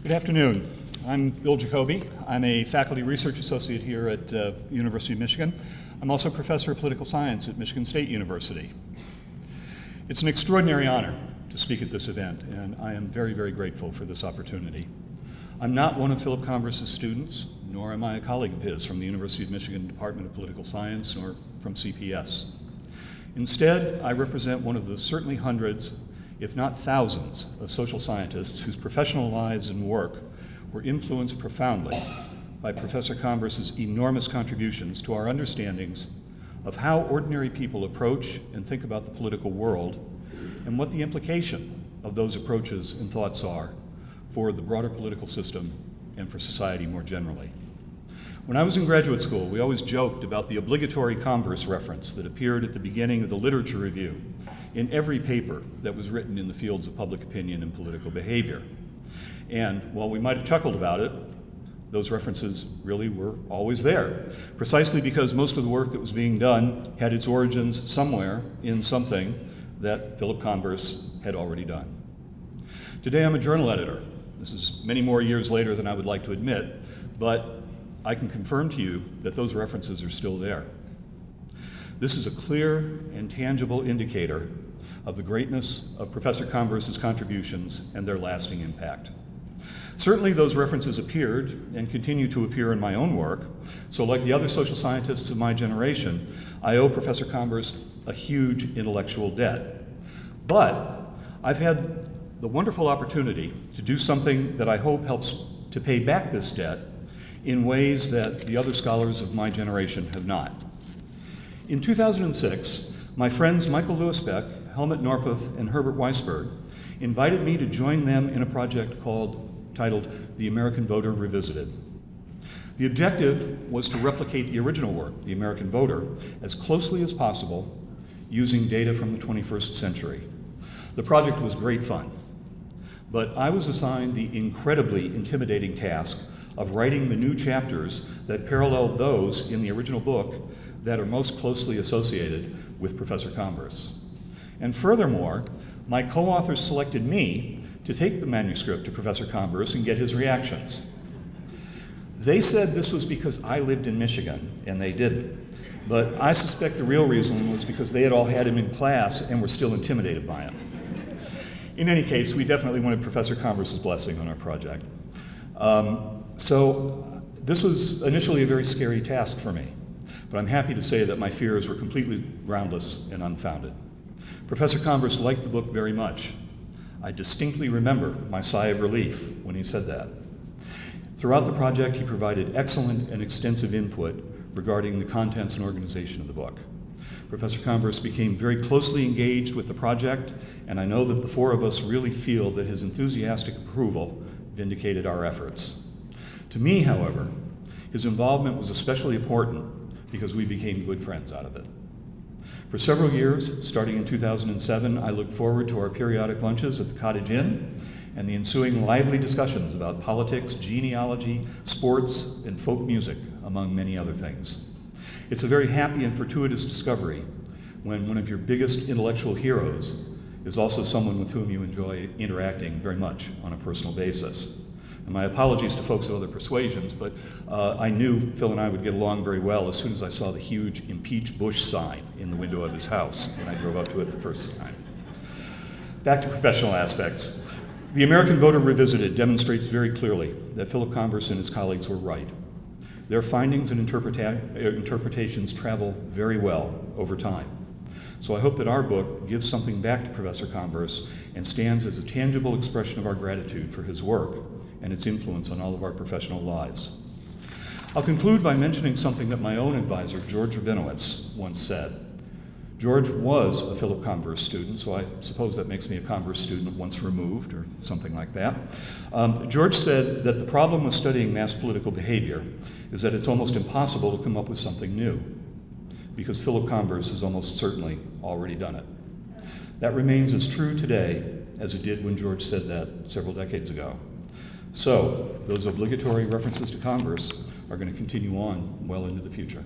Good afternoon. I'm Bill Jacoby. I'm a faculty research associate here at the University of Michigan. I'm also a professor of political science at Michigan State University. It's an extraordinary honor to speak at this event, and I am very, very grateful for this opportunity. I'm not one of Philip Converse's students, nor am I a colleague of his from the University of Michigan Department of Political Science or from CPS. Instead, I represent one of the certainly hundreds, if not thousands, of social scientists whose professional lives and work were influenced profoundly by Professor Converse's enormous contributions to our understandings of how ordinary people approach and think about the political world and what the implication of those approaches and thoughts are for the broader political system and for society more generally. When I was in graduate school, we always joked about the obligatory Converse reference that appeared at the beginning of the literature review in every paper that was written in the fields of public opinion and political behavior. And while we might have chuckled about it, those references really were always there, precisely because most of the work that was being done had its origins somewhere in something that Philip Converse had already done. Today I'm a journal editor. This is many more years later than I would like to admit, but I can confirm to you that those references are still there. This is a clear and tangible indicator of the greatness of Professor Converse's contributions and their lasting impact. Certainly those references appeared and continue to appear in my own work, so like the other social scientists of my generation, I owe Professor Converse a huge intellectual debt. But I've had the wonderful opportunity to do something that I hope helps to pay back this debt in ways that the other scholars of my generation have not. In 2006, my friends Michael Lewis Beck, Helmut Norpoth, and Herbert Weisberg invited me to join them in a project titled The American Voter Revisited. The objective was to replicate the original work, The American Voter, as closely as possible using data from the 21st century. The project was great fun, but I was assigned the incredibly intimidating task of writing the new chapters that paralleled those in the original book that are most closely associated with Professor Converse. And furthermore, my co-authors selected me to take the manuscript to Professor Converse and get his reactions. They said this was because I lived in Michigan, and they didn't. But I suspect the real reason was because they had all had him in class and were still intimidated by him. In any case, we definitely wanted Professor Converse's blessing on our project. So this was initially a very scary task for me, but I'm happy to say that my fears were completely groundless and unfounded. Professor Converse liked the book very much. I distinctly remember my sigh of relief when he said that. Throughout the project, he provided excellent and extensive input regarding the contents and organization of the book. Professor Converse became very closely engaged with the project, and I know that the four of us really feel that his enthusiastic approval vindicated our efforts. To me, however, his involvement was especially important because we became good friends out of it. For several years, starting in 2007, I looked forward to our periodic lunches at the Cottage Inn and the ensuing lively discussions about politics, genealogy, sports, and folk music, among many other things. It's a very happy and fortuitous discovery when one of your biggest intellectual heroes is also someone with whom you enjoy interacting very much on a personal basis. And my apologies to folks of other persuasions, but I knew Phil and I would get along very well as soon as I saw the huge "Impeach Bush" sign in the window of his house when I drove up to it the first time. Back to professional aspects. The American Voter Revisited demonstrates very clearly that Philip Converse and his colleagues were right. Their findings and interpretations travel very well over time. So I hope that our book gives something back to Professor Converse and stands as a tangible expression of our gratitude for his work and its influence on all of our professional lives. I'll conclude by mentioning something that my own advisor, George Rabinowitz, once said. George was a Philip Converse student, so I suppose that makes me a Converse student once removed, or something like that. George said that the problem with studying mass political behavior is that it's almost impossible to come up with something new, because Philip Converse has almost certainly already done it. That remains as true today as it did when George said that several decades ago. So, those obligatory references to Converse are going to continue on well into the future.